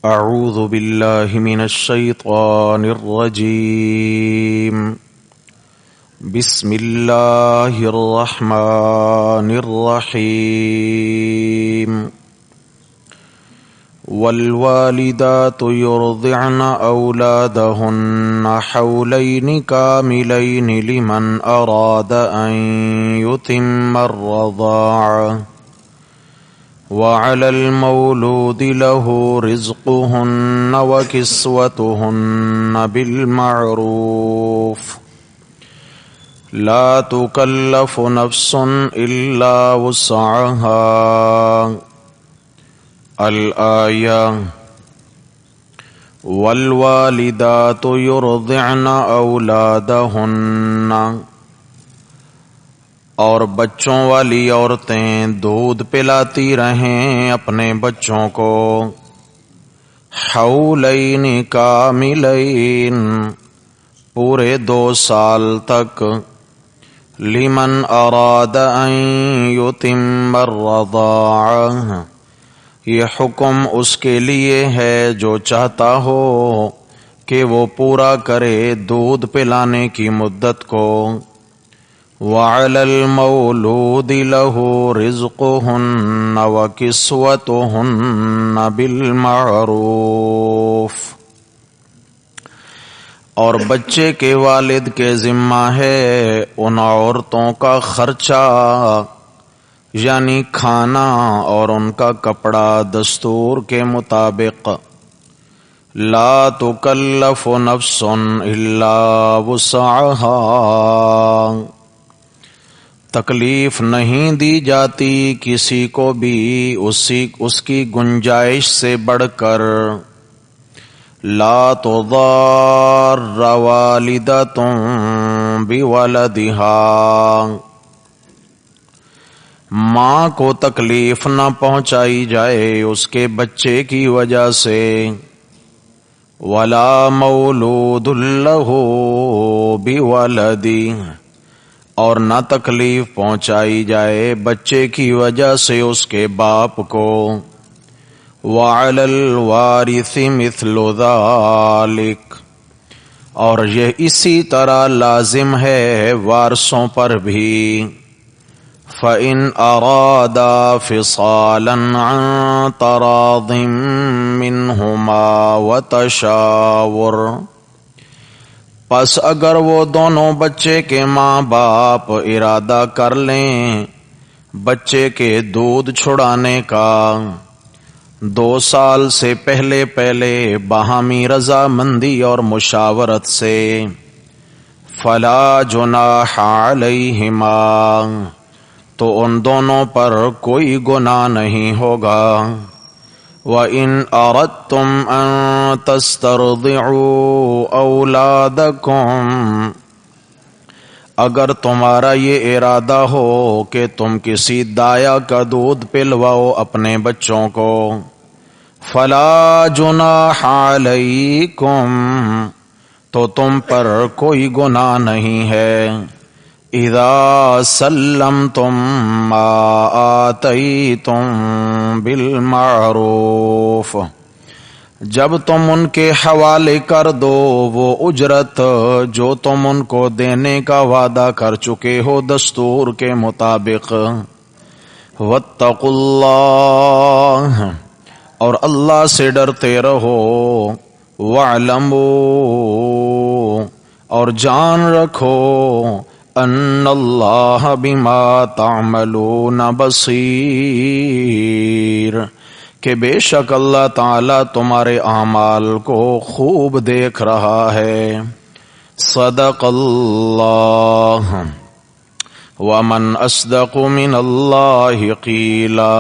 أعوذ بالله من الشيطان الرجيم. بسم الله الرحمن الرحيم. والوالدات يرضعن أولادهن حولين كاملين لمن أراد أن يتم الرضاعة وعلى المولود له رزقهن وكسوتهن بالمعروف لا تكلف نفس إلا وسعها الآية. والوالدات يرضعن أولادهن، اور بچوں والی عورتیں دودھ پلاتی رہیں اپنے بچوں کو حولین کاملین، پورے 2 سال تک، لمن اراد ان یتم الرضاعہ، یہ حکم اس کے لیے ہے جو چاہتا ہو کہ وہ پورا کرے دودھ پلانے کی مدت کو. وَعَلَى الْمَوْلُودِ لَهُ رِزْقُهُنَّ وَكِسْوَتُهُنَّ بِالْمَعْرُوفِ، اور بچے کے والد کے ذمہ ہے ان عورتوں کا خرچہ، یعنی کھانا اور ان کا کپڑا دستور کے مطابق. لا تکلف نفس الا وسعها، تکلیف نہیں دی جاتی کسی کو بھی اس کی گنجائش سے بڑھ کر. لا تضار والدۃ بولدها، ماں کو تکلیف نہ پہنچائی جائے اس کے بچے کی وجہ سے. ولا مولود له بولدہ، اور نہ تکلیف پہنچائی جائے بچے کی وجہ سے اس کے باپ کو. وعلی الوارث مثل ذلک، اور یہ اسی طرح لازم ہے وارثوں پر بھی. فإن أرادا فصالا عن تراض منهما وتشاور، پس اگر وہ دونوں بچے کے ماں باپ ارادہ کر لیں بچے کے دودھ چھڑانے کا 2 سال سے پہلے باہمی رضامندی اور مشاورت سے، فلا جناح علیہما، تو ان دونوں پر کوئی گناہ نہیں ہوگا. وَإِنْ أَرَدْتُمْ أَن تَسْتَرْضِعُوا أَوْلَادَكُمْ، اگر تمہارا یہ ارادہ ہو کہ تم کسی دایا کا دودھ پلواؤ اپنے بچوں کو، فَلَا جُنَاحَ عَلَيْكُمْ، تو تم پر کوئی گناہ نہیں ہے. اذا سلمتم ما آتیتم بالمعروف، جب تم ان کے حوالے کر دو وہ اجرت جو تم ان کو دینے کا وعدہ کر چکے ہو دستور کے مطابق. واتقوا اللہ، اور اللہ سے ڈرتے رہو. واعلموا، اور جان رکھو، ان اللہ بما تعملون بصیر، کہ بے شک اللہ تعالی تمہارے اعمال کو خوب دیکھ رہا ہے. صدق اللہ، ومن اصدق من اللہ قیلا.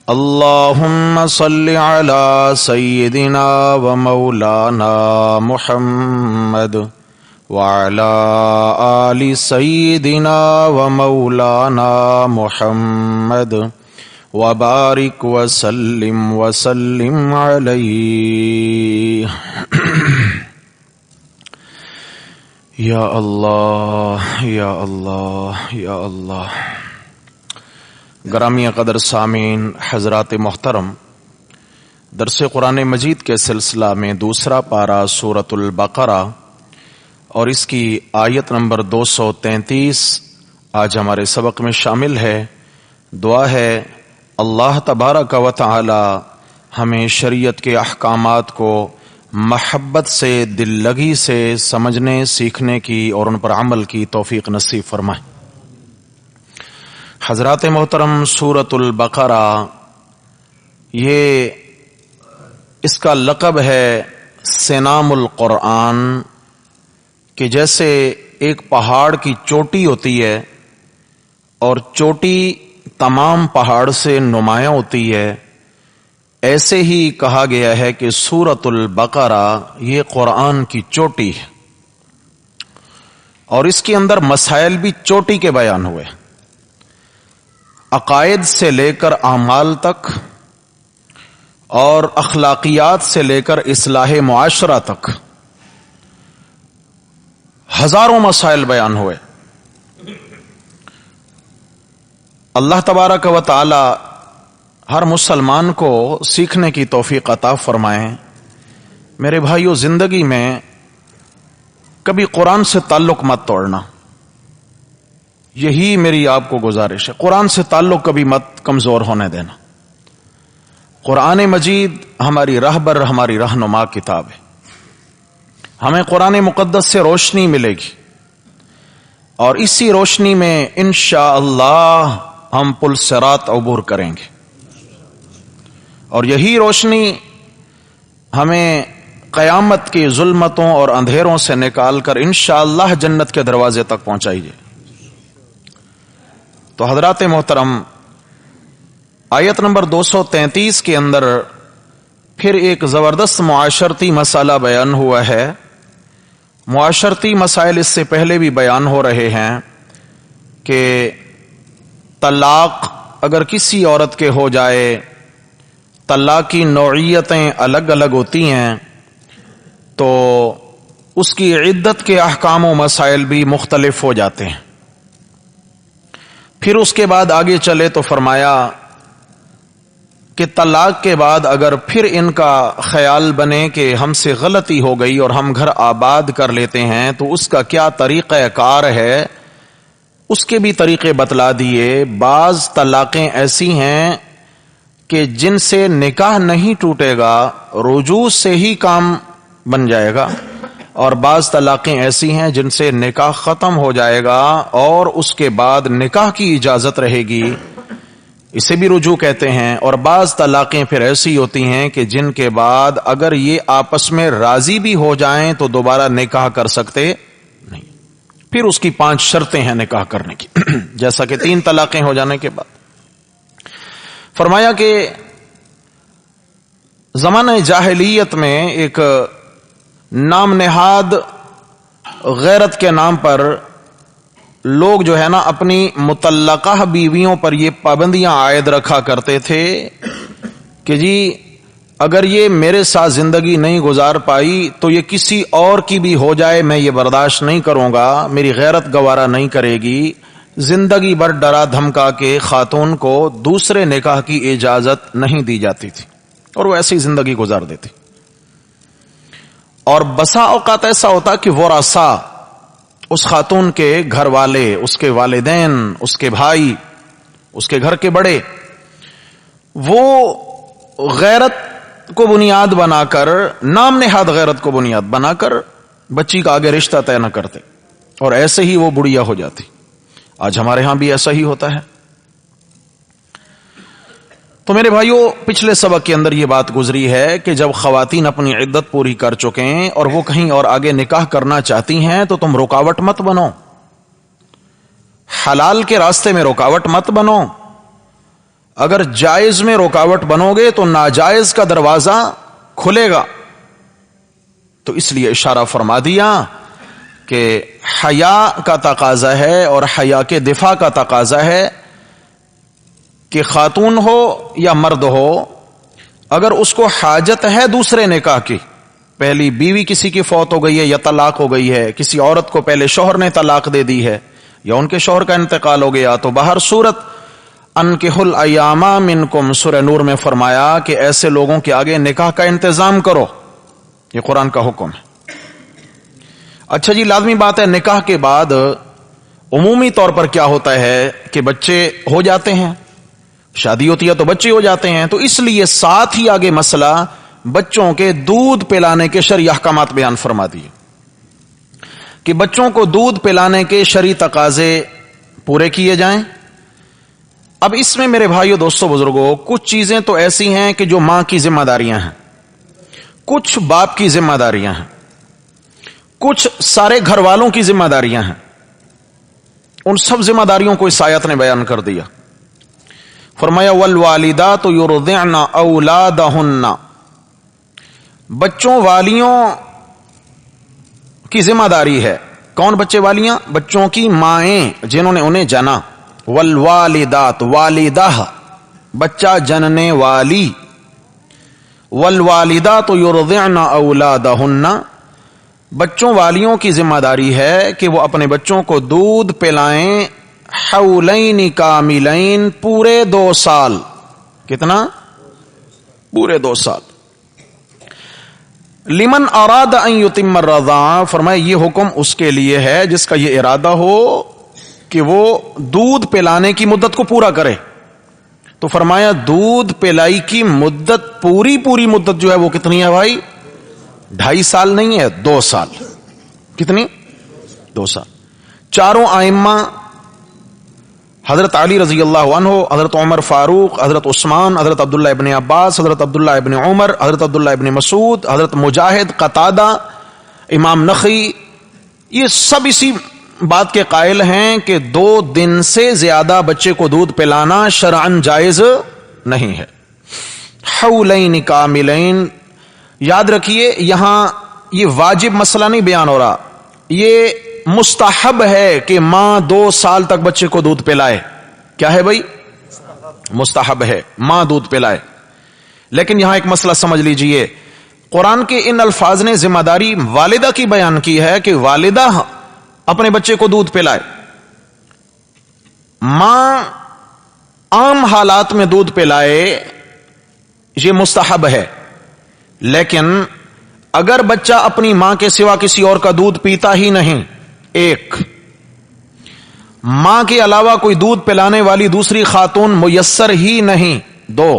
اللہم صل علی سیدنا و مولانا محمد وعلى آل سيدنا ومولانا محمد وبارك وسلم عليه. یا اللہ یا اللہ یا اللہ. گرامی قدر سامعین، حضرات محترم، درس قرآن مجید کے سلسلہ میں دوسرا پارہ سورۃ البقرہ اور اس کی آیت نمبر 233 آج ہمارے سبق میں شامل ہے۔ دعا ہے اللہ تبارک و تعالی ہمیں شریعت کے احکامات کو محبت سے، دل لگی سے سمجھنے، سیکھنے کی اور ان پر عمل کی توفیق نصیب فرمائے۔ حضرات محترم، سورۃ البقرہ یہ اس کا لقب ہے سنام القرآن، کہ جیسے ایک پہاڑ کی چوٹی ہوتی ہے اور چوٹی تمام پہاڑ سے نمایاں ہوتی ہے، ایسے ہی کہا گیا ہے کہ سورۃ البقرہ یہ قرآن کی چوٹی ہے اور اس کے اندر مسائل بھی چوٹی کے بیان ہوئے، عقائد سے لے کر اعمال تک اور اخلاقیات سے لے کر اصلاح معاشرہ تک ہزاروں مسائل بیان ہوئے۔ اللہ تبارک و تعالی ہر مسلمان کو سیکھنے کی توفیق عطا فرمائیں۔ میرے بھائیو، زندگی میں کبھی قرآن سے تعلق مت توڑنا، یہی میری آپ کو گزارش ہے۔ قرآن سے تعلق کبھی مت کمزور ہونے دینا۔ قرآن مجید ہماری راہبر، ہماری رہنما کتاب ہے۔ ہمیں قرآن مقدس سے روشنی ملے گی اور اسی روشنی میں انشاءاللہ ہم پل صراط عبور کریں گے، اور یہی روشنی ہمیں قیامت کی ظلمتوں اور اندھیروں سے نکال کر انشاءاللہ جنت کے دروازے تک پہنچائی جائے۔ تو حضرات محترم، آیت نمبر 233 کے اندر پھر ایک زبردست معاشرتی مسئلہ بیان ہوا ہے۔ معاشرتی مسائل اس سے پہلے بھی بیان ہو رہے ہیں کہ طلاق اگر کسی عورت کے ہو جائے، طلاق کی نوعیتیں الگ الگ ہوتی ہیں، تو اس کی عدت کے احکام و مسائل بھی مختلف ہو جاتے ہیں۔ پھر اس کے بعد آگے چلے تو فرمایا کہ طلاق کے بعد اگر پھر ان کا خیال بنے کہ ہم سے غلطی ہو گئی اور ہم گھر آباد کر لیتے ہیں تو اس کا کیا طریقہ کار ہے، اس کے بھی طریقے بتلا دیے۔ بعض طلاقیں ایسی ہیں کہ جن سے نکاح نہیں ٹوٹے گا، رجوع سے ہی کام بن جائے گا، اور بعض طلاقیں ایسی ہیں جن سے نکاح ختم ہو جائے گا اور اس کے بعد نکاح کی اجازت رہے گی، اسے بھی رجوع کہتے ہیں۔ اور بعض طلاقیں پھر ایسی ہوتی ہیں کہ جن کے بعد اگر یہ آپس میں راضی بھی ہو جائیں تو دوبارہ نکاح کر سکتے نہیں۔ پھر اس کی 5 شرطیں ہیں نکاح کرنے کی، جیسا کہ 3 طلاقیں ہو جانے کے بعد۔ فرمایا کہ زمانہ جاہلیت میں ایک نام نہاد غیرت کے نام پر لوگ جو ہے نا اپنی مطلقہ بیویوں پر یہ پابندیاں عائد رکھا کرتے تھے کہ جی اگر یہ میرے ساتھ زندگی نہیں گزار پائی تو یہ کسی اور کی بھی ہو جائے، میں یہ برداشت نہیں کروں گا، میری غیرت گوارا نہیں کرے گی۔ زندگی بھر ڈرا دھمکا کے خاتون کو دوسرے نکاح کی اجازت نہیں دی جاتی تھی اور وہ ایسی زندگی گزار دیتی۔ اور بسا اوقات ایسا ہوتا کہ ورثاء، اس خاتون کے گھر والے، اس کے والدین، اس کے بھائی، اس کے گھر کے بڑے، وہ غیرت کو بنیاد بنا کر، نام نہاد غیرت کو بنیاد بنا کر بچی کا آگے رشتہ طے نہ کرتے اور ایسے ہی وہ بڑھیا ہو جاتی۔ آج ہمارے ہاں بھی ایسا ہی ہوتا ہے۔ تو میرے بھائیوں، پچھلے سبق کے اندر یہ بات گزری ہے کہ جب خواتین اپنی عدت پوری کر چکیں اور وہ کہیں اور آگے نکاح کرنا چاہتی ہیں تو تم رکاوٹ مت بنو، حلال کے راستے میں رکاوٹ مت بنو۔ اگر جائز میں رکاوٹ بنو گے تو ناجائز کا دروازہ کھلے گا۔ تو اس لیے اشارہ فرما دیا کہ حیا کا تقاضا ہے اور حیا کے دفاع کا تقاضا ہے کہ خاتون ہو یا مرد ہو، اگر اس کو حاجت ہے دوسرے نکاح کی، پہلی بیوی کسی کی فوت ہو گئی ہے یا طلاق ہو گئی ہے، کسی عورت کو پہلے شوہر نے طلاق دے دی ہے یا ان کے شوہر کا انتقال ہو گیا، تو بہر صورت انکحل الایام منکم، سورہ نور میں فرمایا کہ ایسے لوگوں کے آگے نکاح کا انتظام کرو، یہ قرآن کا حکم ہے۔ اچھا جی، لازمی بات ہے نکاح کے بعد عمومی طور پر کیا ہوتا ہے کہ بچے ہو جاتے ہیں، شادی ہوتی ہے تو بچے ہو جاتے ہیں، تو اس لیے ساتھ ہی آگے مسئلہ بچوں کے دودھ پلانے کے شرعی احکامات بیان فرما دیے کہ بچوں کو دودھ پلانے کے شرعی تقاضے پورے کیے جائیں۔ اب اس میں میرے بھائیو دوستو بزرگوں، کچھ چیزیں تو ایسی ہیں کہ جو ماں کی ذمہ داریاں ہیں، کچھ باپ کی ذمہ داریاں ہیں، کچھ سارے گھر والوں کی ذمہ داریاں ہیں۔ ان سب ذمہ داریوں کو اس آیت نے بیان کر دیا۔ فرمایا والوالدات یرضعن اولادہن، بچوں والیوں کی ذمہ داری ہے۔ کون بچے والیاں؟ بچوں کی مائیں جنہوں نے انہیں جنا۔ والوالدات، والدہ بچہ جننے والی، والوالدات یرضعن اولادہن، بچوں والیوں کی ذمہ داری ہے کہ وہ اپنے بچوں کو دودھ پلائیں حولین کاملین، پورے 2 سال۔ کتنا؟ پورے 2 سال۔ لمن اراد ان یتم الرضاعہ، فرمایا یہ حکم اس کے لیے ہے جس کا یہ ارادہ ہو کہ وہ دودھ پلانے کی مدت کو پورا کرے۔ تو فرمایا دودھ پلائی کی مدت پوری مدت جو ہے وہ کتنی ہے بھائی؟ 2.5 سال نہیں ہے، 2 سال۔ کتنی؟ 2 سال۔ چاروں ائمہ، حضرت علی رضی اللہ عنہ، حضرت عمر فاروق، حضرت عثمان، حضرت عبداللہ ابن عباس، حضرت عبداللہ ابن عمر، حضرت عبداللہ ابن مسعود، حضرت مجاہد، قتادہ، امام نخعی، یہ سب اسی بات کے قائل ہیں کہ 2 دن سے زیادہ بچے کو دودھ پلانا شرعاً جائز نہیں ہے۔ حولین کاملین، یاد رکھیے یہاں یہ واجب مسئلہ نہیں بیان ہو رہا، یہ مستحب ہے کہ ماں 2 سال تک بچے کو دودھ پلائے۔ کیا ہے بھائی؟ مستحب ہے ماں دودھ پلائے۔ لیکن یہاں ایک مسئلہ سمجھ لیجئے، قرآن کے ان الفاظ نے ذمہ داری والدہ کی بیان کی ہے کہ والدہ اپنے بچے کو دودھ پلائے۔ ماں عام حالات میں دودھ پلائے یہ مستحب ہے، لیکن اگر بچہ اپنی ماں کے سوا کسی اور کا دودھ پیتا ہی نہیں، 1، ماں کے علاوہ کوئی دودھ پلانے والی دوسری خاتون میسر ہی نہیں، 2،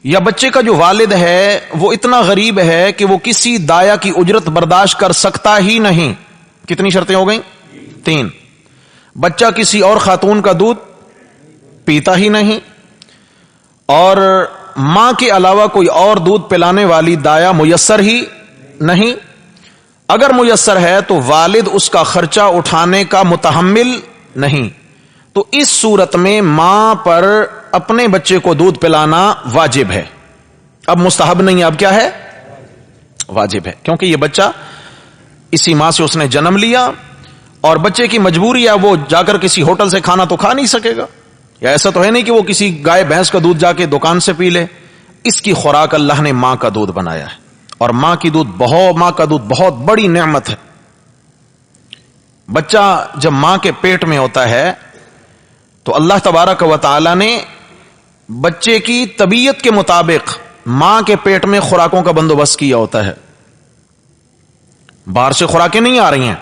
یا بچے کا جو والد ہے وہ اتنا غریب ہے کہ وہ کسی دایا کی اجرت برداشت کر سکتا ہی نہیں۔ کتنی شرطیں ہو گئیں؟ 3، بچہ کسی اور خاتون کا دودھ پیتا ہی نہیں، اور ماں کے علاوہ کوئی اور دودھ پلانے والی دایا میسر ہی نہیں۔ اگر میسر ہے تو والد اس کا خرچہ اٹھانے کا متحمل نہیں، تو اس صورت میں ماں پر اپنے بچے کو دودھ پلانا واجب ہے۔ اب مستحب نہیں، اب کیا ہے؟ واجب ہے، کیونکہ یہ بچہ اسی ماں سے اس نے جنم لیا، اور بچے کی مجبوری ہے وہ جا کر کسی ہوٹل سے کھانا تو کھا نہیں سکے گا، یا ایسا تو ہے نہیں کہ وہ کسی گائے بھینس کا دودھ جا کے دکان سے پی لے۔ اس کی خوراک اللہ نے ماں کا دودھ بنایا ہے، اور ماں کا دودھ بہت بڑی نعمت ہے۔ بچہ جب ماں کے پیٹ میں ہوتا ہے تو اللہ تبارک و تعالی نے بچے کی طبیعت کے مطابق ماں کے پیٹ میں خوراکوں کا بندوبست کیا ہوتا ہے۔ باہر سے خوراکیں نہیں آ رہی ہیں،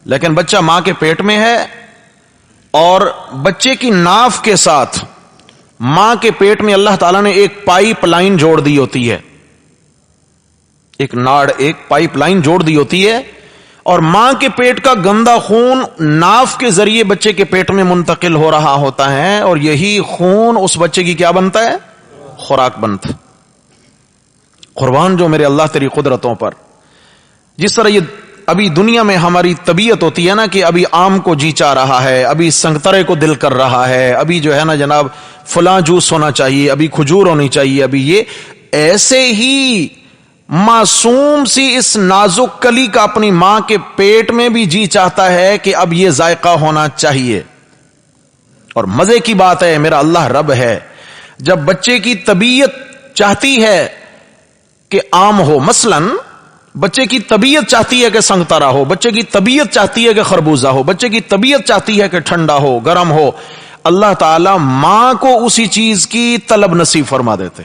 لیکن بچہ ماں کے پیٹ میں ہے، اور بچے کی ناف کے ساتھ ماں کے پیٹ میں اللہ تعالیٰ نے ایک پائپ لائن جوڑ دی ہوتی ہے، ایک پائپ لائن جوڑ دی ہوتی ہے، اور ماں کے پیٹ کا گندا خون ناف کے ذریعے بچے کے پیٹ میں منتقل ہو رہا ہوتا ہے، اور یہی خون اس بچے کی کیا بنتا ہے؟ خوراک بنتا ہے۔ قربان جو میرے اللہ تیری قدرتوں پر، جس طرح یہ ابھی دنیا میں ہماری طبیعت ہوتی ہے نا کہ ابھی آم کو جی چاہ رہا ہے، ابھی سنگترے کو دل کر رہا ہے، ابھی جو ہے نا جناب فلاں جوس ہونا چاہیے، ابھی کھجور ہونی چاہیے، ابھی یہ، ایسے ہی معصوم سی اس نازک کلی کا اپنی ماں کے پیٹ میں بھی جی چاہتا ہے کہ اب یہ ذائقہ ہونا چاہیے۔ اور مزے کی بات ہے، میرا اللہ رب ہے، جب بچے کی طبیعت چاہتی ہے کہ آم ہو، مثلاً بچے کی طبیعت چاہتی ہے کہ سنگترا ہو، بچے کی طبیعت چاہتی ہے کہ خربوزہ ہو، بچے کی طبیعت چاہتی ہے کہ ٹھنڈا ہو، گرم ہو، اللہ تعالی ماں کو اسی چیز کی طلب نصیب فرما دیتے.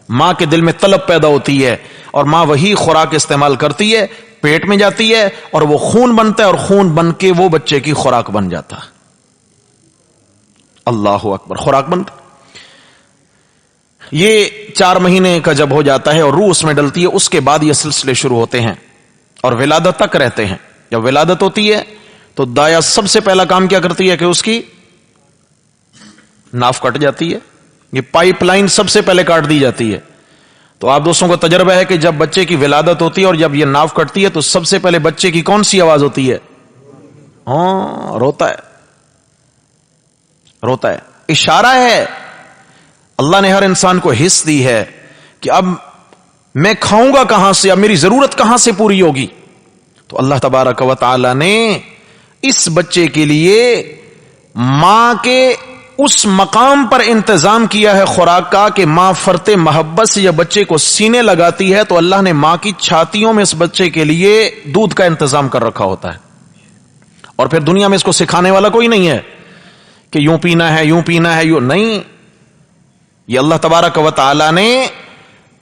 ماں کے دل میں طلب پیدا ہوتی ہے اور ماں وہی خوراک استعمال کرتی ہے, پیٹ میں جاتی ہے اور وہ خون بنتا ہے اور خون بن کے وہ بچے کی خوراک بن جاتا ہے. اللہ اکبر, خوراک بنتا. یہ 4 مہینے کا جب ہو جاتا ہے اور روح اس میں ڈلتی ہے, اس کے بعد یہ سلسلے شروع ہوتے ہیں اور ولادت تک رہتے ہیں. جب ولادت ہوتی ہے تو دایا سب سے پہلا کام کیا کرتی ہے کہ اس کی ناف کٹ جاتی ہے. یہ پائپ لائن سب سے پہلے کاٹ دی جاتی ہے. تو آپ دوستوں کو تجربہ ہے کہ جب بچے کی ولادت ہوتی ہے اور جب یہ ناف کٹتی ہے تو سب سے پہلے بچے کی کون سی آواز ہوتی ہے؟ ہاں, روتا ہے, روتا ہے. اشارہ ہے, اللہ نے ہر انسان کو حص دی ہے کہ اب میں کھاؤں گا کہاں سے, اب میری ضرورت کہاں سے پوری ہوگی. تو اللہ تبارک و تعالی نے اس بچے کے لیے ماں کے اس مقام پر انتظام کیا ہے خوراک کا کہ ماں فرتے محبت سے جب بچے کو سینے لگاتی ہے تو اللہ نے ماں کی چھاتیوں میں اس بچے کے لیے دودھ کا انتظام کر رکھا ہوتا ہے. اور پھر دنیا میں اس کو سکھانے والا کوئی نہیں ہے کہ یوں پینا ہے, یوں پینا ہے, یوں نہیں. یہ اللہ تبارک و تعالی نے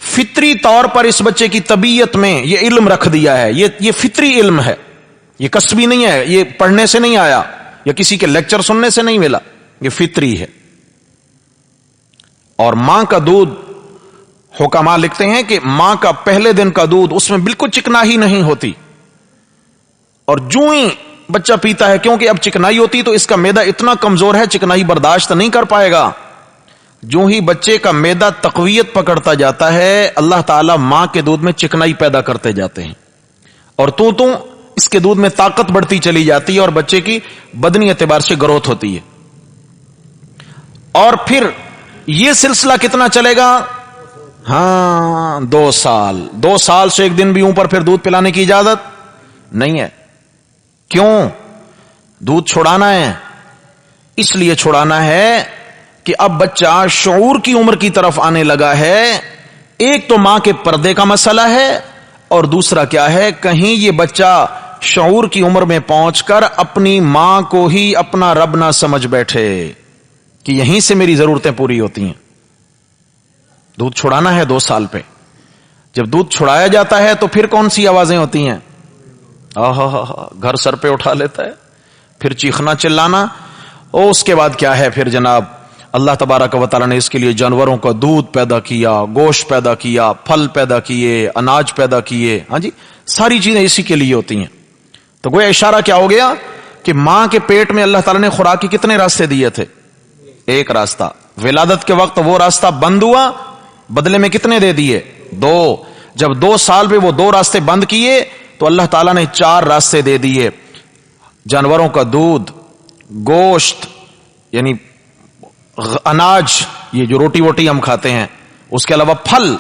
فطری طور پر اس بچے کی طبیعت میں یہ علم رکھ دیا ہے. یہ فطری علم ہے, یہ کسبی نہیں ہے, یہ پڑھنے سے نہیں آیا یا کسی کے لیکچر سننے سے نہیں ملا, یہ فطری ہے. اور ماں کا دودھ, حکماء لکھتے ہیں کہ ماں کا پہلے دن کا دودھ اس میں بالکل چکنائی نہیں ہوتی, اور جو ہی بچہ پیتا ہے, کیونکہ اب چکنائی ہوتی تو اس کا معدہ اتنا کمزور ہے چکنائی برداشت نہیں کر پائے گا. جو ہی بچے کا معدہ تقویت پکڑتا جاتا ہے اللہ تعالیٰ ماں کے دودھ میں چکنائی پیدا کرتے جاتے ہیں, اور تو اس کے دودھ میں طاقت بڑھتی چلی جاتی ہے اور بچے کی بدنی اعتبار سے گروتھ ہوتی ہے. اور پھر یہ سلسلہ کتنا چلے گا؟ ہاں 2 سال. 2 سال سے ایک دن بھی اوپر پھر دودھ پلانے کی اجازت نہیں ہے. کیوں؟ دودھ چھڑانا ہے. اس لیے چھڑانا ہے کہ اب بچہ شعور کی عمر کی طرف آنے لگا ہے. ایک تو ماں کے پردے کا مسئلہ ہے, اور دوسرا کیا ہے, کہیں یہ بچہ شعور کی عمر میں پہنچ کر اپنی ماں کو ہی اپنا رب نہ سمجھ بیٹھے کہ یہیں سے میری ضرورتیں پوری ہوتی ہیں. دودھ چھڑانا ہے 2 سال پہ. جب دودھ چھڑایا جاتا ہے تو پھر کون سی آوازیں ہوتی ہیں؟ گھر سر پہ اٹھا لیتا ہے, پھر چیخنا چلانا. اور اس کے بعد کیا ہے پھر جناب, اللہ تبارک و تعالیٰ نے اس کے لیے جانوروں کا دودھ پیدا کیا, گوشت پیدا کیا, پھل پیدا کیے, اناج پیدا کیے. ہاں جی, ساری چیزیں اسی کے لیے ہوتی ہیں. تو گویا اشارہ کیا ہو گیا کہ ماں کے پیٹ میں اللہ تعالیٰ نے خوراک کے کتنے راستے دیے تھے؟ ایک راستہ. ولادت کے وقت وہ راستہ بند ہوا, بدلے میں کتنے دے دیے؟ 2. جب 2 سال پہ وہ 2 راستے بند کیے تو اللہ تعالیٰ نے 4 راستے دے دیے. جانوروں کا دودھ, گوشت یعنی اناج, یہ جو روٹی ووٹی ہم کھاتے ہیں, اس کے علاوہ پھل.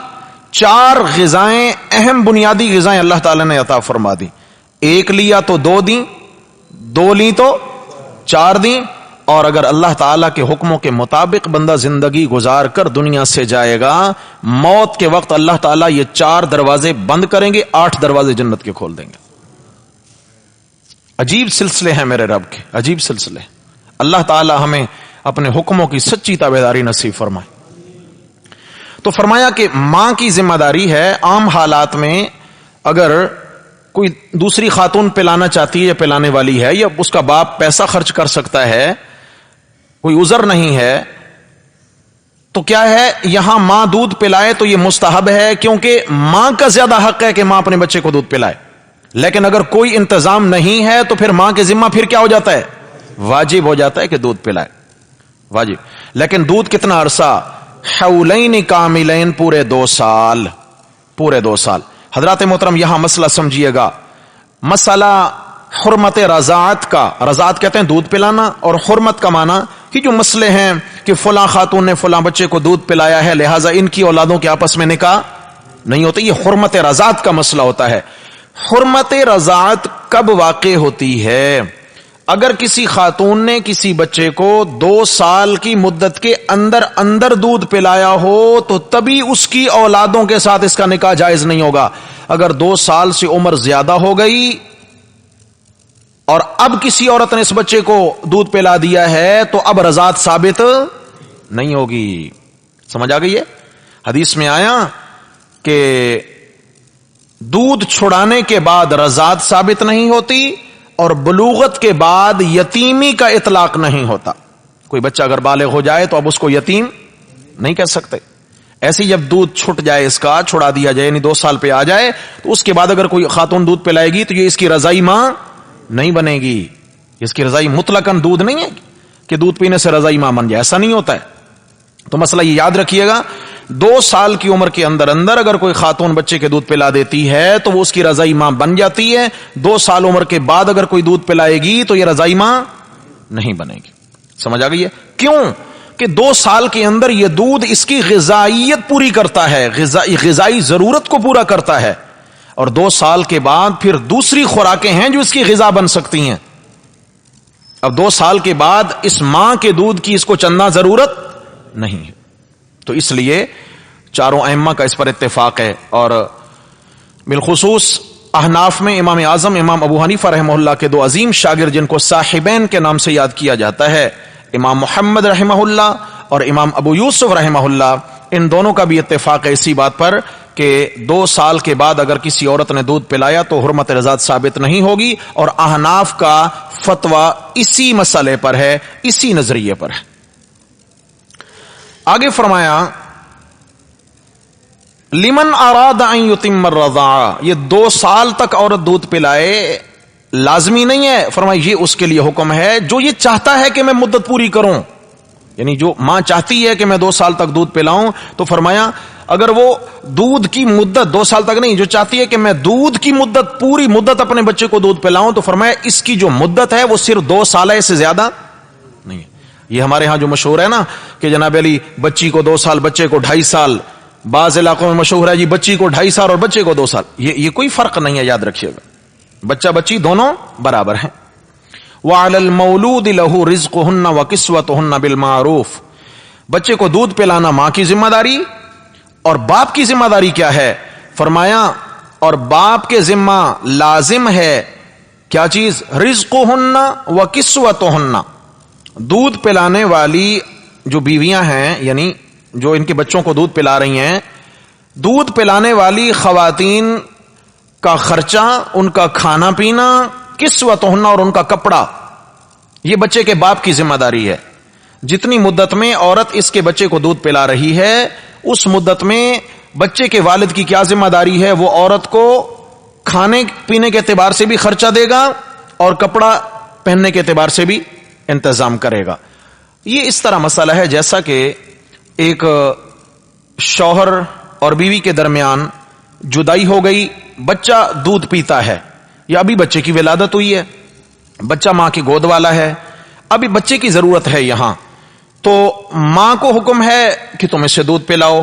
4 غذائیں, اہم بنیادی غذائیں اللہ تعالیٰ نے عطا فرما دی. 1 لیا تو 2 دیں, 2 لی تو 4 دیں. اور اگر اللہ تعالیٰ کے حکموں کے مطابق بندہ زندگی گزار کر دنیا سے جائے گا, موت کے وقت اللہ تعالیٰ یہ 4 دروازے بند کریں گے, 8 دروازے جنت کے کھول دیں گے. عجیب سلسلے ہیں میرے رب کے, عجیب سلسلے. اللہ تعالیٰ ہمیں اپنے حکموں کی سچی تابعداری نصیب فرمائے. تو فرمایا کہ ماں کی ذمہ داری ہے عام حالات میں, اگر کوئی دوسری خاتون پلانا چاہتی ہے یا پلانے والی ہے, یا اس کا باپ پیسہ خرچ کر سکتا ہے, کوئی عذر نہیں ہے, تو کیا ہے, یہاں ماں دودھ پلائے تو یہ مستحب ہے, کیونکہ ماں کا زیادہ حق ہے کہ ماں اپنے بچے کو دودھ پلائے. لیکن اگر کوئی انتظام نہیں ہے تو پھر ماں کے ذمہ پھر کیا ہو جاتا ہے؟ واجب ہو جاتا ہے کہ دودھ پلائے, واجب. لیکن دودھ کتنا عرصہ؟ حولین کاملین, پورے 2 سال, پورے 2 سال. حضرات محترم یہاں مسئلہ سمجھیے گا, مسئلہ حرمت رضاعت کا. رضاعت کہتے ہیں دودھ پلانا, اور حرمت کا معنی کہ جو مسئلے ہیں کہ فلاں خاتون نے فلاں بچے کو دودھ پلایا ہے لہٰذا ان کی اولادوں کے آپس میں نکاح نہیں ہوتے, یہ حرمت رضاعت کا مسئلہ ہوتا ہے. حرمت رضاعت کب واقع ہوتی ہے؟ اگر کسی خاتون نے کسی بچے کو 2 سال کی مدت کے اندر اندر دودھ پلایا ہو تو تبھی اس کی اولادوں کے ساتھ اس کا نکاح جائز نہیں ہوگا. اگر 2 سال سے عمر زیادہ ہو گئی اور اب کسی عورت نے اس بچے کو دودھ پلا دیا ہے تو اب رضاعت ثابت نہیں ہوگی. سمجھ آ گئی ہے؟ حدیث میں آیا کہ دودھ چھڑانے کے بعد رضاعت ثابت نہیں ہوتی اور بلوغت کے بعد یتیمی کا اطلاق نہیں ہوتا. کوئی بچہ اگر بالغ ہو جائے تو اب اس کو یتیم نہیں کہہ سکتے. ایسے جب دودھ چھٹ جائے، اس کا چھڑا دیا جائے، یعنی 2 سال پہ آ جائے، تو اس کے بعد اگر کوئی خاتون دودھ پلائے گی تو یہ اس کی رضائی ماں نہیں بنے گی. اس کی رضائی مطلقاً دودھ نہیں ہے کہ دودھ پینے سے رضائی ماں بن جائے، ایسا نہیں ہوتا ہے. تو مسئلہ یہ یاد رکھیے گا، 2 سال کی عمر کے اندر اگر کوئی خاتون بچے کے دودھ پلا دیتی ہے تو وہ اس کی رضائی ماں بن جاتی ہے. 2 سال عمر کے بعد اگر کوئی دودھ پلائے گی تو یہ رضائی ماں نہیں بنے گی. سمجھ آ گئی ہے؟ کیوں کہ 2 سال کے اندر یہ دودھ اس کی غذائیت پوری کرتا ہے، غذائی ضرورت کو پورا کرتا ہے، اور 2 سال کے بعد پھر دوسری خوراکیں ہیں جو اس کی غذا بن سکتی ہیں. اب 2 سال کے بعد اس ماں کے دودھ کی اس کو چندہ ضرورت نہیں ہے. تو اس لیے چاروں ائمہ کا اس پر اتفاق ہے. اور بالخصوص احناف میں امام اعظم امام ابو حنیفہ رحمہ اللہ کے 2 عظیم شاگرد جن کو صاحبین کے نام سے یاد کیا جاتا ہے، امام محمد رحمہ اللہ اور امام ابو یوسف رحمہ اللہ، ان دونوں کا بھی اتفاق ہے اسی بات پر کہ 2 سال کے بعد اگر کسی عورت نے دودھ پلایا تو حرمت رضاعت ثابت نہیں ہوگی. اور احناف کا فتویٰ اسی مسئلے پر ہے، اسی نظریے پر ہے. آگے فرمایا لمن اراد ان یتم الرضاعہ، یہ 2 سال تک عورت دودھ پلائے لازمی نہیں ہے. فرمایا یہ اس کے لیے حکم ہے جو یہ چاہتا ہے کہ میں مدت پوری کروں، یعنی جو ماں چاہتی ہے کہ میں 2 سال تک دودھ پلاؤں، تو فرمایا اگر وہ دودھ کی مدت 2 سال تک نہیں، جو چاہتی ہے کہ میں دودھ کی مدت پوری مدت اپنے بچے کو دودھ پلاؤں، تو فرمایا اس کی جو مدت ہے وہ صرف 2 سال ہے، اس سے زیادہ نہیں ہے. یہ ہمارے ہاں جو مشہور ہے نا کہ جناب علی بچی کو 2 سال، بچے کو 2.5 سال، بعض علاقوں میں مشہور ہے جی بچی کو 2.5 سال اور بچے کو 2 سال. یہ کوئی فرق نہیں ہے، یاد رکھیے گا، بچہ بچی دونوں برابر ہیں. وَعَلَى الْمَوْلُودِ لَهُ رِزْقُهُنَّ وَكِسْوَتُهُنَّ بِالْمَعْرُوفِ، بچے کو دودھ پلانا ماں کی ذمہ داری، اور باپ کی ذمہ داری کیا ہے؟ فرمایا اور باپ کے ذمہ لازم ہے کیا چیز؟ رِزْقُهُنَّ وَكِسْوَتُهُنَّ، دودھ پلانے والی جو بیویاں ہیں، یعنی جو ان کے بچوں کو دودھ پلا رہی ہیں، دودھ پلانے والی خواتین کا خرچہ، ان کا کھانا پینا، کسوتہن، اور ان کا کپڑا، یہ بچے کے باپ کی ذمہ داری ہے. جتنی مدت میں عورت اس کے بچے کو دودھ پلا رہی ہے، اس مدت میں بچے کے والد کی کیا ذمہ داری ہے؟ وہ عورت کو کھانے پینے کے اعتبار سے بھی خرچہ دے گا اور کپڑا پہننے کے اعتبار سے بھی انتظام کرے گا. یہ اس طرح مسئلہ ہے جیسا کہ ایک شوہر اور بیوی کے درمیان جدائی ہو گئی، بچہ دودھ پیتا ہے یا ابھی بچے کی ولادت ہوئی ہے، بچہ ماں کی گود والا ہے، ابھی بچے کی ضرورت ہے یہاں، تو ماں کو حکم ہے کہ تم اسے دودھ پلاؤ،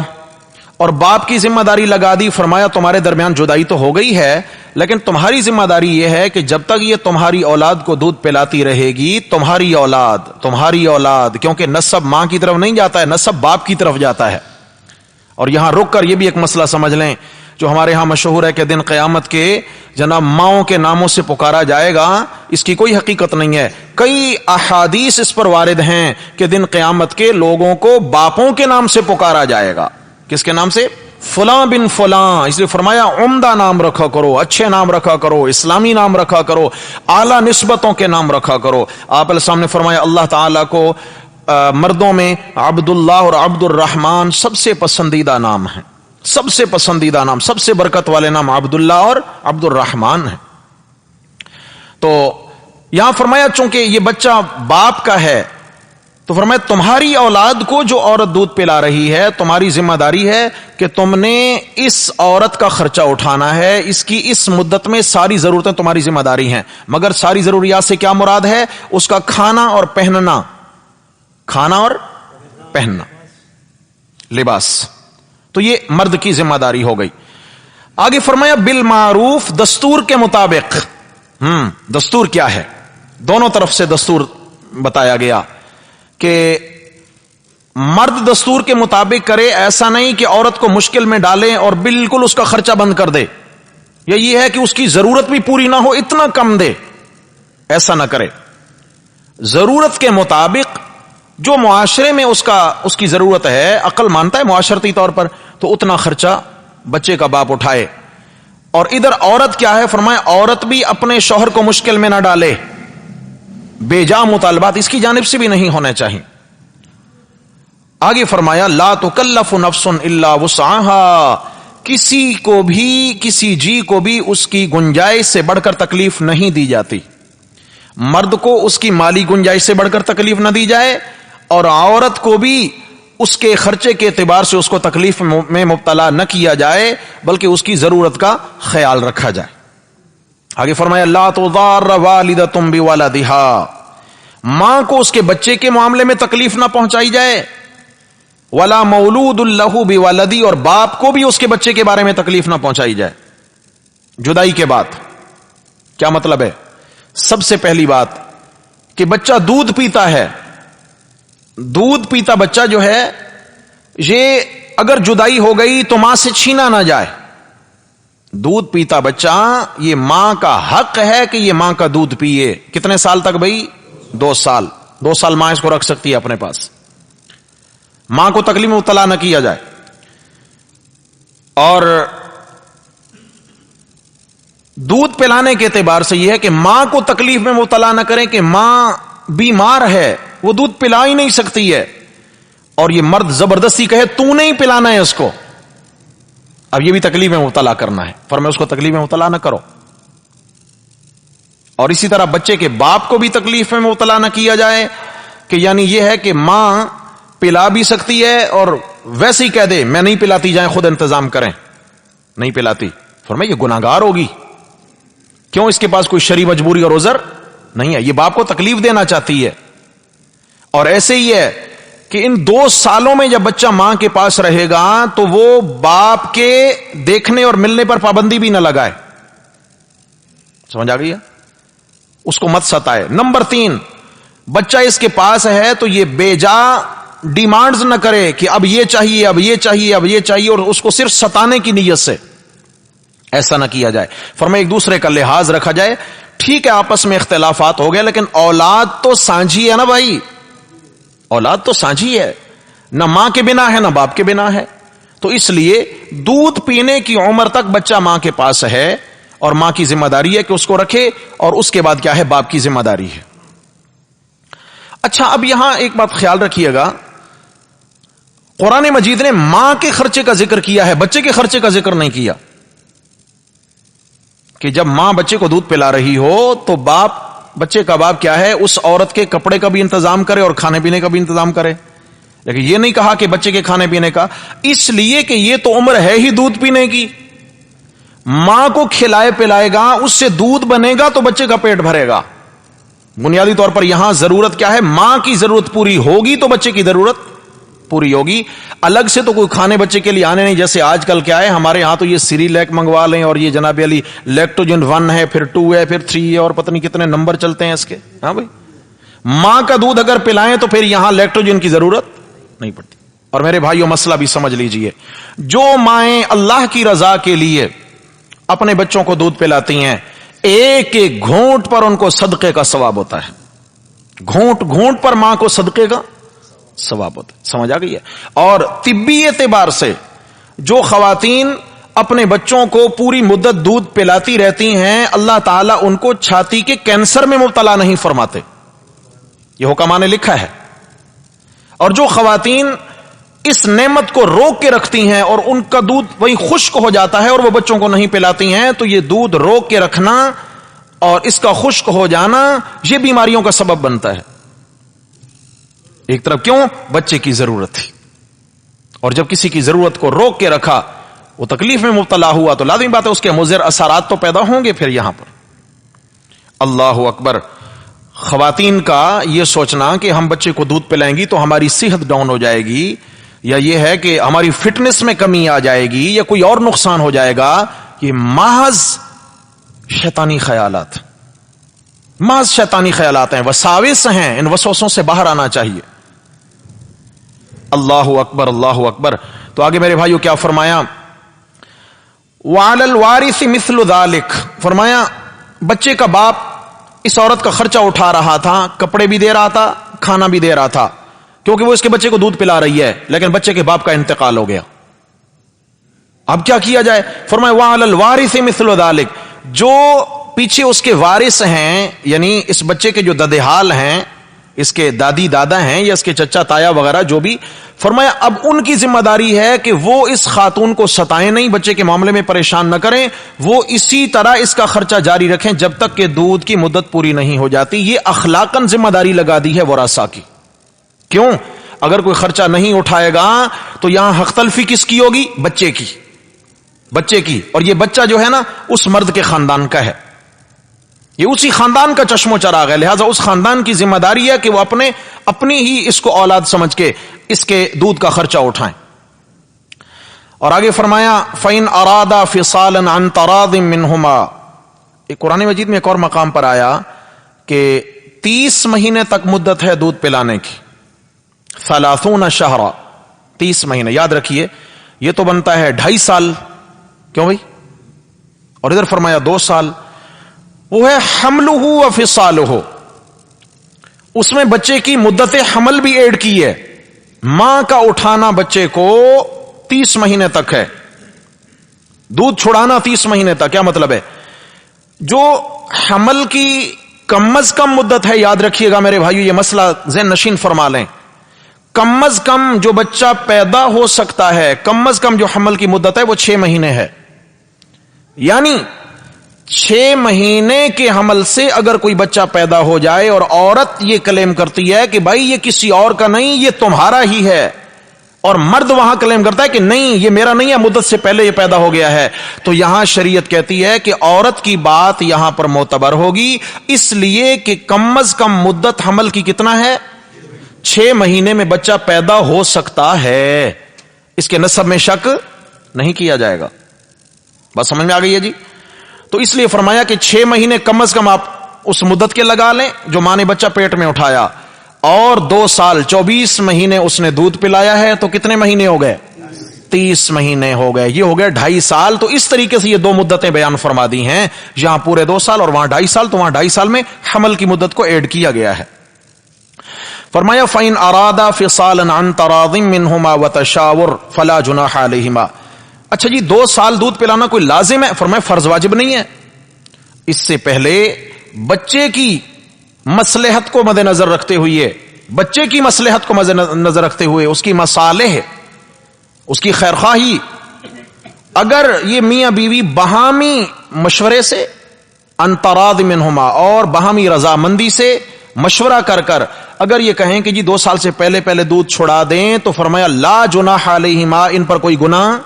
اور باپ کی ذمہ داری لگا دی. فرمایا تمہارے درمیان جدائی تو ہو گئی ہے، لیکن تمہاری ذمہ داری یہ ہے کہ جب تک یہ تمہاری اولاد کو دودھ پلاتی رہے گی، تمہاری اولاد، کیونکہ نسب ماں کی طرف نہیں جاتا ہے، نسب باپ کی طرف جاتا ہے. اور یہاں رک کر یہ بھی ایک مسئلہ سمجھ لیں جو ہمارے ہاں مشہور ہے کہ دن قیامت کے جناب ماؤں کے ناموں سے پکارا جائے گا، اس کی کوئی حقیقت نہیں ہے. کئی احادیث اس پر وارد ہیں کہ دن قیامت کے لوگوں کو باپوں کے نام سے پکارا جائے گا. کس کے نام سے؟ فلاں بن فلاں. اس لیے فرمایا عمدہ نام رکھا کرو، اچھے نام رکھا کرو، اسلامی نام رکھا کرو، اعلیٰ نسبتوں کے نام رکھا کرو. آپ علیہ السلام نے فرمایا اللہ تعالیٰ کو مردوں میں عبداللہ اور عبد الرحمن سب سے پسندیدہ نام ہیں، سب سے پسندیدہ نام، سب سے برکت والے نام عبداللہ اور عبد الرحمن ہیں. تو یہاں فرمایا چونکہ یہ بچہ باپ کا ہے تو فرمایا تمہاری اولاد کو جو عورت دودھ پلا رہی ہے، تمہاری ذمہ داری ہے کہ تم نے اس عورت کا خرچہ اٹھانا ہے، اس کی اس مدت میں ساری ضرورتیں تمہاری ذمہ داری ہیں. مگر ساری ضروریات سے کیا مراد ہے؟ اس کا کھانا اور پہننا، کھانا اور پہننا، لباس، تو یہ مرد کی ذمہ داری ہو گئی. آگے فرمایا بالمعروف، دستور کے مطابق. دستور کیا ہے؟ دونوں طرف سے دستور بتایا گیا کہ مرد دستور کے مطابق کرے، ایسا نہیں کہ عورت کو مشکل میں ڈالے اور بالکل اس کا خرچہ بند کر دے، یا یہ ہے کہ اس کی ضرورت بھی پوری نہ ہو اتنا کم دے. ایسا نہ کرے. ضرورت کے مطابق جو معاشرے میں اس کی ضرورت ہے، عقل مانتا ہے معاشرتی طور پر، تو اتنا خرچہ بچے کا باپ اٹھائے. اور ادھر عورت کیا ہے؟ فرمایا عورت بھی اپنے شوہر کو مشکل میں نہ ڈالے. بے جا مطالبات اس کی جانب سے بھی نہیں ہونے چاہیے. آگے فرمایا لا تکلف نفس الا وسعها، کسی جی کو بھی اس کی گنجائش سے بڑھ کر تکلیف نہیں دی جاتی. مرد کو اس کی مالی گنجائش سے بڑھ کر تکلیف نہ دی جائے، اور عورت کو بھی اس کے خرچے کے اعتبار سے اس کو تکلیف میں مبتلا نہ کیا جائے، بلکہ اس کی ضرورت کا خیال رکھا جائے. آگے فرمایا لا تضار والدۃ بولدها، ماں کو اس کے بچے کے معاملے میں تکلیف نہ پہنچائی جائے. ولا مولود له بولدی، اور باپ کو بھی اس کے بچے کے بارے میں تکلیف نہ پہنچائی جائے. جدائی کے بعد کیا مطلب ہے؟ سب سے پہلی بات کہ بچہ دودھ پیتا ہے، دودھ پیتا بچہ جو ہے یہ اگر جدائی ہو گئی تو ماں سے چھینا نہ جائے. دودھ پیتا بچہ یہ ماں کا حق ہے کہ یہ ماں کا دودھ پیے. کتنے سال تک بھائی؟ 2 سال. 2 سال ماں اس کو رکھ سکتی ہے اپنے پاس. ماں کو تکلیف میں مبتلا نہ کیا جائے. اور دودھ پلانے کے اعتبار سے یہ ہے کہ ماں کو تکلیف میں مبتلا نہ کریں کہ ماں بیمار ہے، وہ دودھ پلا ہی نہیں سکتی ہے، اور یہ مرد زبردستی کہے تو نہیں پلانا ہے اس کو. اب یہ بھی تکلیف میں مبتلا کرنا ہے. فرمایا اس کو تکلیف میں مبتلا نہ کرو. اور اسی طرح بچے کے باپ کو بھی تکلیف میں مبتلا نہ کیا جائے کہ یعنی یہ ہے کہ ماں پلا بھی سکتی ہے اور ویسے ہی کہہ دے میں نہیں پلاتی، جائیں خود انتظام کریں، نہیں پلاتی. فرمایا یہ گناہگار ہوگی. کیوں؟ اس کے پاس کوئی شرعی مجبوری اور عذر نہیں ہے. یہ باپ کو تکلیف دینا چاہتی ہے. اور ایسے ہی ہے کہ ان 2 سالوں میں جب بچہ ماں کے پاس رہے گا تو وہ باپ کے دیکھنے اور ملنے پر پابندی بھی نہ لگائے. سمجھ آ گئی ہے؟ اس کو مت ستائے. نمبر 3، بچہ اس کے پاس ہے تو یہ بے جا ڈیمانڈز نہ کرے کہ اب یہ چاہیے، اب یہ چاہیے، اب یہ چاہیے، اور اس کو صرف ستانے کی نیت سے ایسا نہ کیا جائے. فرمایا ایک دوسرے کا لحاظ رکھا جائے. ٹھیک ہے آپس میں اختلافات ہو گئے، لیکن اولاد تو سانجھی ہے نا بھائی، اولاد تو سانجھی ہے، نہ ماں کے بنا ہے نہ باپ کے بنا ہے. تو اس لیے دودھ پینے کی عمر تک بچہ ماں کے پاس ہے، اور ماں کی ذمہ داری ہے کہ اس کو رکھے، اور اس کے بعد کیا ہے؟ باپ کی ذمہ داری ہے. اچھا اب یہاں ایک بات خیال رکھیے گا، قرآن مجید نے ماں کے خرچے کا ذکر کیا ہے، بچے کے خرچے کا ذکر نہیں کیا. کہ جب ماں بچے کو دودھ پلا رہی ہو تو باپ، بچے کا باپ کیا ہے؟ اس عورت کے کپڑے کا بھی انتظام کرے اور کھانے پینے کا بھی انتظام کرے. لیکن یہ نہیں کہا کہ بچے کے کھانے پینے کا، اس لیے کہ یہ تو عمر ہے ہی دودھ پینے کی. ماں کو کھلائے پلائے گا، اس سے دودھ بنے گا تو بچے کا پیٹ بھرے گا. بنیادی طور پر یہاں ضرورت کیا ہے؟ ماں کی ضرورت پوری ہوگی تو بچے کی ضرورت پوری ہوگی. الگ سے تو کوئی کھانے بچے کے لیے آنے نہیں. جیسے آج کل کیا ہے ہمارے ہاں تو یہ سری لیک منگوا لیں، اور یہ جناب علی لیکٹوجن 1 ہے، پھر 2 ہے، پھر 3 ہے، اور پتہ نہیں کتنے نمبر چلتے ہیں اس کے. ہاں بھائی، ماں کا دودھ اگر پلائیں تو پھر یہاں لیکٹوجن کی ضرورت نہیں پڑتی. اور میرے بھائیوں مسئلہ بھی سمجھ لیجئے، جو مائیں اللہ کی رضا کے لیے اپنے بچوں کو دودھ پلاتی ہیں، ایک ایک گھونٹ پر ان کو صدقے کا ثواب ہوتا ہے. گھونٹ گھونٹ پر ماں کو صدقے کا ثواب ہوتا ہے. سمجھ آ گئی ہے؟ اور طبی اعتبار سے جو خواتین اپنے بچوں کو پوری مدت دودھ پلاتی رہتی ہیں، اللہ تعالیٰ ان کو چھاتی کے کینسر میں مبتلا نہیں فرماتے. یہ حکماں نے لکھا ہے. اور جو خواتین اس نعمت کو روک کے رکھتی ہیں اور ان کا دودھ وہی خشک ہو جاتا ہے اور وہ بچوں کو نہیں پلاتی ہیں، تو یہ دودھ روک کے رکھنا اور اس کا خشک ہو جانا یہ بیماریوں کا سبب بنتا ہے. ایک طرف کیوں؟ بچے کی ضرورت تھی، اور جب کسی کی ضرورت کو روک کے رکھا، وہ تکلیف میں مبتلا ہوا، تو لازمی بات ہے اس کے مضر اثرات تو پیدا ہوں گے. پھر یہاں پر اللہ اکبر، خواتین کا یہ سوچنا کہ ہم بچے کو دودھ پلائیں گی تو ہماری صحت ڈاؤن ہو جائے گی، یا یہ ہے کہ ہماری فٹنس میں کمی آ جائے گی، یا کوئی اور نقصان ہو جائے گا، یہ محض شیطانی خیالات، محض شیطانی خیالات ہیں، وساوس ہیں. ان وسوسوں سے باہر آنا چاہیے. اللہ اکبر، اللہ اکبر. تو آگے میرے بھائیو کیا فرمایا؟ وَعَلَى الْوَارِثِ مِثْلُ ذَلِكَ، فرمایا بچے کا باپ اس عورت کا خرچہ اٹھا رہا تھا، کپڑے بھی دے رہا تھا، کھانا بھی دے رہا تھا، کیونکہ وہ اس کے بچے کو دودھ پلا رہی ہے، لیکن بچے کے باپ کا انتقال ہو گیا. اب کیا کیا جائے؟ فرمایا وَعَلَى الْوَارِثِ مِثْلُ ذَلِكَ، جو پیچھے اس کے وارث ہیں، یعنی اس بچے کے جو ددحال ہیں، اس کے دادی دادا ہیں یا اس کے چچا تایا وغیرہ جو بھی، فرمایا اب ان کی ذمہ داری ہے کہ وہ اس خاتون کو ستائیں نہیں، بچے کے معاملے میں پریشان نہ کریں، وہ اسی طرح اس کا خرچہ جاری رکھیں جب تک کہ دودھ کی مدت پوری نہیں ہو جاتی. یہ اخلاقاً ذمہ داری لگا دی ہے ورثاء کی. کیوں؟ اگر کوئی خرچہ نہیں اٹھائے گا تو یہاں حق تلفی کس کی ہوگی؟ بچے کی. اور یہ بچہ جو ہے نا اس مرد کے خاندان کا ہے، یہ اسی خاندان کا چشم و چراغ ہے، لہذا اس خاندان کی ذمہ داری ہے کہ وہ اپنی ہی اس کو اولاد سمجھ کے اس کے دودھ کا خرچہ اٹھائیں. اور آگے فرمایا فَإِنْ أَرَادَا فِصَالًا عَنْ تَرَاضٍ مِّنْهُمَا. ایک قرآن مجید میں ایک اور مقام پر آیا کہ 30 مہینے تک مدت ہے دودھ پلانے کی. 30 شہرا، 30 مہینے. یاد رکھیے یہ تو بنتا ہے 2.5 سال. کیوں بھائی؟ اور ادھر فرمایا 2 سال. وہ ہے حملہ و فصالہ، اس میں بچے کی مدت حمل بھی ایڈ کی ہے. ماں کا اٹھانا بچے کو 30 مہینے تک ہے، دودھ چھڑانا 30 مہینے تک. کیا مطلب ہے؟ جو حمل کی کم از کم مدت ہے، یاد رکھیے گا میرے بھائیو، یہ مسئلہ ذہن نشین فرما لیں، کم از کم جو بچہ پیدا ہو سکتا ہے، کم از کم جو حمل کی مدت ہے وہ 6 مہینے ہے. یعنی 6 مہینے کے حمل سے اگر کوئی بچہ پیدا ہو جائے اور عورت یہ کلیم کرتی ہے کہ بھائی یہ کسی اور کا نہیں، یہ تمہارا ہی ہے، اور مرد وہاں کلیم کرتا ہے کہ نہیں یہ میرا نہیں ہے، مدت سے پہلے یہ پیدا ہو گیا ہے، تو یہاں شریعت کہتی ہے کہ عورت کی بات یہاں پر معتبر ہوگی، اس لیے کہ کم از کم مدت حمل کی کتنا ہے؟ 6 مہینے میں بچہ پیدا ہو سکتا ہے، اس کے نسب میں شک نہیں کیا جائے گا. بات سمجھ میں آ گئی ہے جی؟ تو اس لیے فرمایا کہ 6 مہینے کم از کم آپ اس مدت کے لگا لیں جو ماں نے بچہ پیٹ میں اٹھایا، اور 2 سال 24 مہینے اس نے دودھ پلایا ہے، تو کتنے مہینے ہو گئے؟ 30 مہینے ہو گئے. یہ ہو گئے 2.5 سال. تو اس طریقے سے یہ 2 مدتیں بیان فرما دی ہیں، یہاں پورے 2 سال اور وہاں 2.5 سال، تو وہاں 2.5 سال میں حمل کی مدت کو ایڈ کیا گیا ہے. فرمایا فَإِنْ أَرَادَا فِصَالًا عَنْ تَرَاضٍ مِّنْهُمَا وَتَشَاوُرٍ فَلَا جُنَاحَ عَلَيْهِمَا. اچھا جی 2 سال دودھ پلانا کوئی لازم ہے؟ فرمایا فرض واجب نہیں ہے. اس سے پہلے بچے کی مصلحت کو مد نظر رکھتے ہوئے، بچے کی مصلحت کو مد نظر رکھتے ہوئے، اس کی مصالح، اس کی خیرخواہی، اگر یہ میاں بیوی باہمی مشورے سے ان تراض منہما، اور باہمی رضامندی سے مشورہ کر کر اگر یہ کہیں کہ جی 2 سال سے پہلے دودھ چھڑا دیں، تو فرمایا لا جناح علیہما، ان پر کوئی گناہ.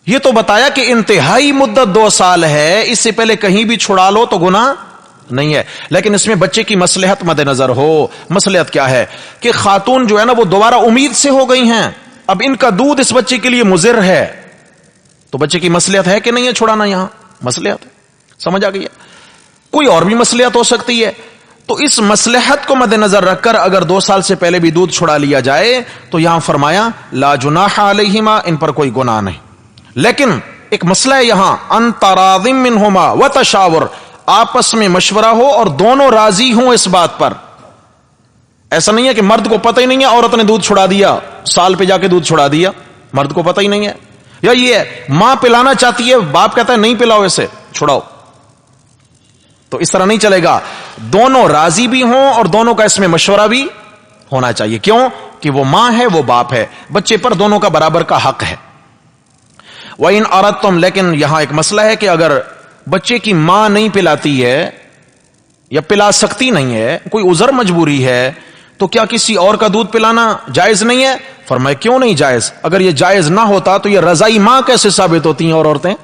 یہ تو بتایا کہ انتہائی مدت 2 سال ہے، اس سے پہلے کہیں بھی چھڑا لو تو گناہ نہیں ہے، لیکن اس میں بچے کی مصلحت مد نظر ہو. مصلحت کیا ہے؟ کہ خاتون جو ہے نا وہ دوبارہ امید سے ہو گئی ہیں، اب ان کا دودھ اس بچے کے لیے مضر ہے، تو بچے کی مصلحت ہے کہ نہیں ہے چھڑانا؟ یہاں مصلحت ہے. سمجھ آ گئی ہے؟ کوئی اور بھی مصلحت ہو سکتی ہے، تو اس مصلحت کو مد نظر رکھ کر اگر 2 سال سے پہلے بھی دودھ چھڑا لیا جائے تو یہاں فرمایا لا جناح علیہما، ان پر کوئی گناہ نہیں. لیکن ایک مسئلہ ہے یہاں ان تراض منہما وتشاور، آپس میں مشورہ ہو اور دونوں راضی ہوں اس بات پر. ایسا نہیں ہے کہ مرد کو پتہ ہی نہیں ہے، عورت نے دودھ چھڑا دیا، سال پہ جا کے دودھ چھڑا دیا، مرد کو پتہ ہی نہیں ہے. یا یہ ہے ماں پلانا چاہتی ہے، باپ کہتا ہے نہیں پلاؤ اسے، چھڑاؤ. تو اس طرح نہیں چلے گا، دونوں راضی بھی ہوں اور دونوں کا اس میں مشورہ بھی ہونا چاہیے. کیوں؟ کہ وہ ماں ہے وہ باپ ہے، بچے پر دونوں کا برابر کا حق ہے. وَإِنْ أَرَدْتُمْ، لیکن یہاں ایک مسئلہ ہے کہ اگر بچے کی ماں نہیں پلاتی ہے یا پلا سکتی نہیں ہے، کوئی عذر مجبوری ہے، تو کیا کسی اور کا دودھ پلانا جائز نہیں ہے؟ فرمائے کیوں نہیں جائز؟ اگر یہ جائز نہ ہوتا تو یہ رضائی ماں کیسے ثابت ہوتی ہیں اور عورتیں؟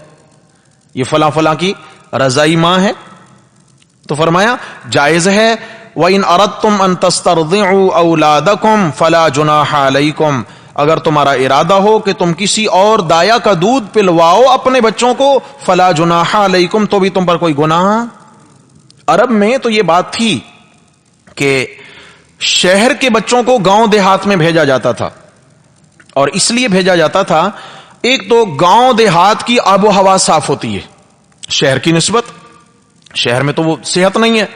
یہ فلاں فلاں کی رضائی ماں ہے. تو فرمایا جائز ہے. وَإِنْ أَرَدْتُمْ أَن تَسْتَرْضِعُوا أَوْلَادَكُمْ فَلَا جُنَاحَ عَلَيْكُمْ، اگر تمہارا ارادہ ہو کہ تم کسی اور دایا کا دودھ پلواؤ اپنے بچوں کو، فلا جناح علیکم، تو بھی تم پر کوئی گناہ. عرب میں تو یہ بات تھی کہ شہر کے بچوں کو گاؤں دیہات میں بھیجا جاتا تھا، اور اس لیے بھیجا جاتا تھا، ایک تو گاؤں دیہات کی آب و ہوا صاف ہوتی ہے شہر کی نسبت، شہر میں تو وہ صحت نہیں ہے،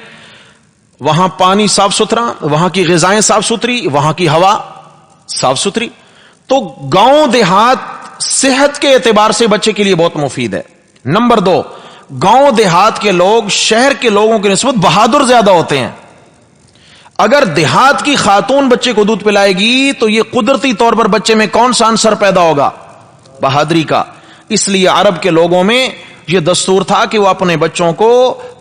وہاں پانی صاف ستھرا، وہاں کی غذائیں صاف ستھری، وہاں کی ہوا صاف ستھری. تو گاؤں دیہات صحت کے اعتبار سے بچے کے لیے بہت مفید ہے. نمبر 2، گاؤں دیہات کے لوگ شہر کے لوگوں کی نسبت بہادر زیادہ ہوتے ہیں. اگر دیہات کی خاتون بچے کو دودھ پلائے گی تو یہ قدرتی طور پر بچے میں کون سا عنصر پیدا ہوگا؟ بہادری کا. اس لیے عرب کے لوگوں میں یہ دستور تھا کہ وہ اپنے بچوں کو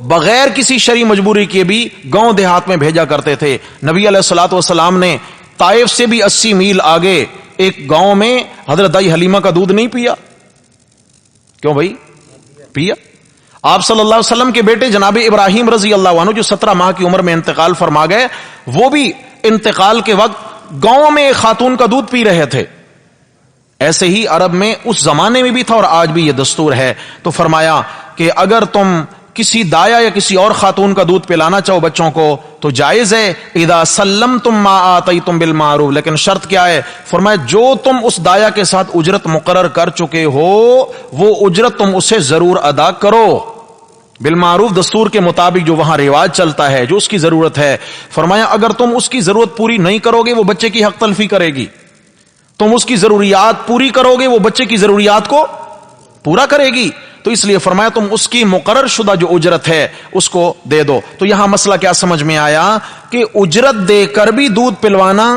بغیر کسی شرعی مجبوری کے بھی گاؤں دیہات میں بھیجا کرتے تھے. نبی علیہ الصلوۃ والسلام نے طائف سے بھی 80 میل آگے ایک گاؤں میں حضرت دائی حلیمہ کا دودھ نہیں پیا. کیوں بھائی؟ پیا. آپ صلی اللہ علیہ وسلم کے بیٹے جناب ابراہیم رضی اللہ عنہ جو 17 ماہ کی عمر میں انتقال فرما گئے، وہ بھی انتقال کے وقت گاؤں میں ایک خاتون کا دودھ پی رہے تھے. ایسے ہی عرب میں اس زمانے میں بھی تھا اور آج بھی یہ دستور ہے. تو فرمایا کہ اگر تم کسی دایا یا کسی اور خاتون کا دودھ پلانا چاہو بچوں کو تو جائز ہے. اذا سلمتم ما آتیتم بالمعروف، لیکن شرط کیا ہے؟ فرمایا جو تم اس دایا کے ساتھ اجرت مقرر کر چکے ہو وہ اجرت تم اسے ضرور ادا کرو بالمعروف، دستور کے مطابق جو وہاں رواج چلتا ہے، جو اس کی ضرورت ہے. فرمایا اگر تم اس کی ضرورت پوری نہیں کرو گے وہ بچے کی حق تلفی کرے گی. تم اس کی ضروریات پوری کرو گے وہ بچے کی ضروریات کو پورا کرے گی. تو اس لیے فرمایا تم اس کی مقرر شدہ جو اجرت ہے اس کو دے دو. تو یہاں مسئلہ کیا سمجھ میں آیا کہ اجرت دے کر بھی دودھ پلوانا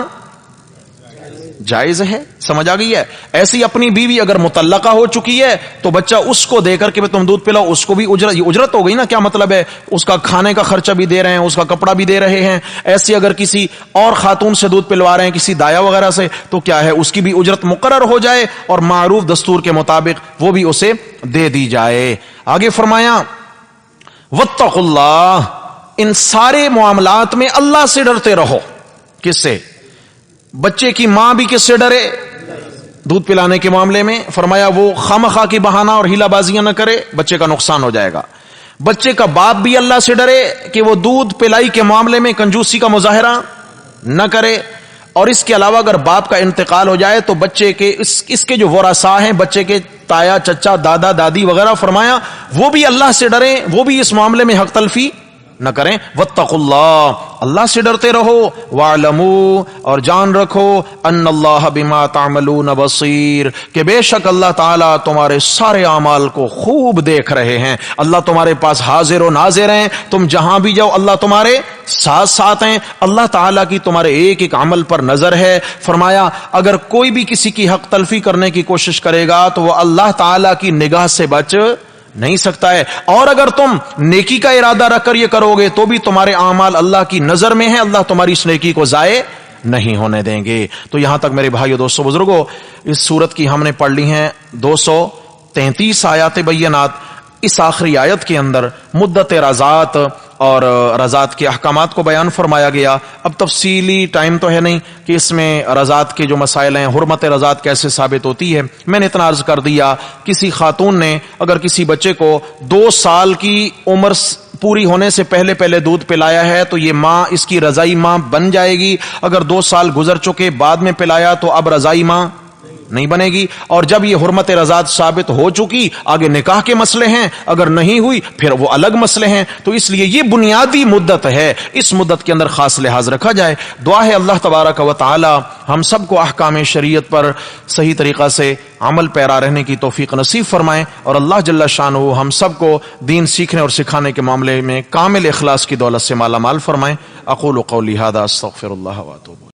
جائز ہے. سمجھ آ گئی ہے؟ ایسی اپنی بیوی اگر مطلقہ ہو چکی ہے تو بچہ اس کو دے کر کے تم دودھ پلاؤ، اس کو بھی اجرت، یہ اجرت ہو گئی نا. کیا مطلب ہے؟ اس کا کھانے کا خرچہ بھی دے رہے ہیں، اس کا کپڑا بھی دے رہے ہیں. ایسی اگر کسی اور خاتون سے دودھ پلوا رہے ہیں، کسی دایا وغیرہ سے، تو کیا ہے اس کی بھی اجرت مقرر ہو جائے اور معروف دستور کے مطابق وہ بھی اسے دے دی جائے. آگے فرمایا واتقوا اللہ، ان سارے معاملات میں اللہ سے ڈرتے رہو. کس سے؟ بچے کی ماں بھی کس سے ڈرے؟ دودھ پلانے کے معاملے میں. فرمایا وہ خامخواہ کی بہانہ اور ہیلا بازیاں نہ کرے، بچے کا نقصان ہو جائے گا. بچے کا باپ بھی اللہ سے ڈرے کہ وہ دودھ پلائی کے معاملے میں کنجوسی کا مظاہرہ نہ کرے. اور اس کے علاوہ اگر باپ کا انتقال ہو جائے تو بچے کے اس کے جو ورثاء ہیں، بچے کے تایا چچا دادا دادی وغیرہ، فرمایا وہ بھی اللہ سے ڈریں، وہ بھی اس معاملے میں حق تلفی نہ کریں. واتقوا اللہ، اللہ سے ڈرتے رہو. واعلموا، اور جان رکھو، ان اللہ بما تعملون بصیر، کہ بے شک اللہ تعالیٰ تمہارے سارے اعمال کو خوب دیکھ رہے ہیں. اللہ تمہارے پاس حاضر و ناظر ہیں، تم جہاں بھی جاؤ اللہ تمہارے ساتھ ساتھ ہیں. اللہ تعالیٰ کی تمہارے ایک ایک عمل پر نظر ہے. فرمایا اگر کوئی بھی کسی کی حق تلفی کرنے کی کوشش کرے گا تو وہ اللہ تعالیٰ کی نگاہ سے بچ نہیں سکتا ہے. اور اگر تم نیکی کا ارادہ رکھ کر یہ کرو گے تو بھی تمہارے اعمال اللہ کی نظر میں ہیں، اللہ تمہاری اس نیکی کو ضائع نہیں ہونے دیں گے. تو یہاں تک میرے بھائیو دوستو بزرگو اس سورت کی ہم نے پڑھ لی ہیں 233 آیات بینات. اس آخری آیت کے اندر مدت رضاعت اور رضاعت کے احکامات کو بیان فرمایا گیا. اب تفصیلی ٹائم تو ہے نہیں کہ اس میں رضاعت کے جو مسائل ہیں، حرمت رضاعت کیسے ثابت ہوتی ہے. میں نے اتنا عرض کر دیا، کسی خاتون نے اگر کسی بچے کو 2 سال کی عمر پوری ہونے سے پہلے پہلے دودھ پلایا ہے تو یہ ماں اس کی رضائی ماں بن جائے گی. اگر 2 سال گزر چکے بعد میں پلایا تو اب رضائی ماں نہیں بنے گی. اور جب یہ حرمت رضاعت ثابت ہو چکی، آگے نکاح کے مسئلے ہیں، اگر نہیں ہوئی پھر وہ الگ مسئلے ہیں. تو اس لیے یہ بنیادی مدت ہے، اس مدت کے اندر خاص لحاظ رکھا جائے. دعا ہے اللہ تبارک و تعالی ہم سب کو احکام شریعت پر صحیح طریقہ سے عمل پیرا رہنے کی توفیق نصیب فرمائیں، اور اللہ جل شانہ ہم سب کو دین سیکھنے اور سکھانے کے معاملے میں کامل اخلاص کی دولت سے مالا مال فرمائیں. اقول قولی ھذا استغفر اللہ واتوب